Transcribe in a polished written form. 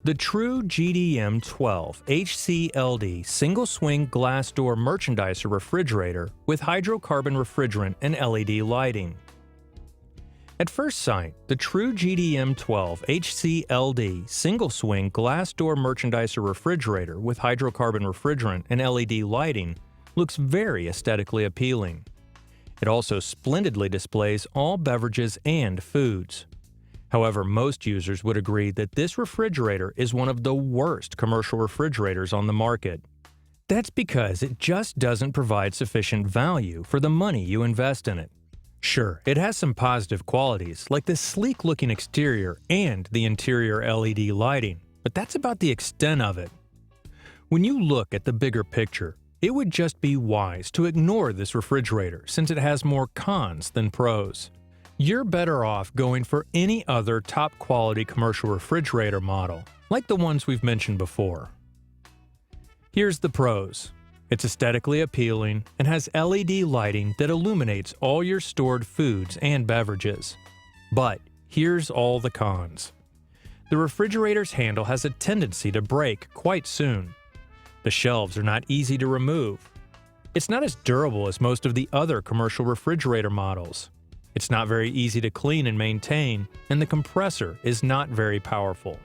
The true GDM-12-HC-LD single-swing glass door merchandiser refrigerator with hydrocarbon refrigerant and LED lighting. At first sight, the true GDM-12-HC-LD single-swing glass door merchandiser refrigerator with hydrocarbon refrigerant and LED lighting looks very aesthetically appealing. It also splendidly displays all beverages and foods. However, most users would agree that this refrigerator is one of the worst commercial refrigerators on the market. That's because it just doesn't provide sufficient value for the money you invest in it. Sure, it has some positive qualities, like the sleek-looking exterior and the interior LED lighting, but that's about the extent of it. When you look at the bigger picture, it would just be wise to ignore this refrigerator since it has more cons than pros. You're better off going for any other top-quality commercial refrigerator model, like the ones we've mentioned before. Here's the pros. It's aesthetically appealing and has LED lighting that illuminates all your stored foods and beverages. But here's all the cons. The refrigerator's handle has a tendency to break quite soon. The shelves are not easy to remove. It's not as durable as most of the other commercial refrigerator models. It's not very easy to clean and maintain, and the compressor is not very powerful.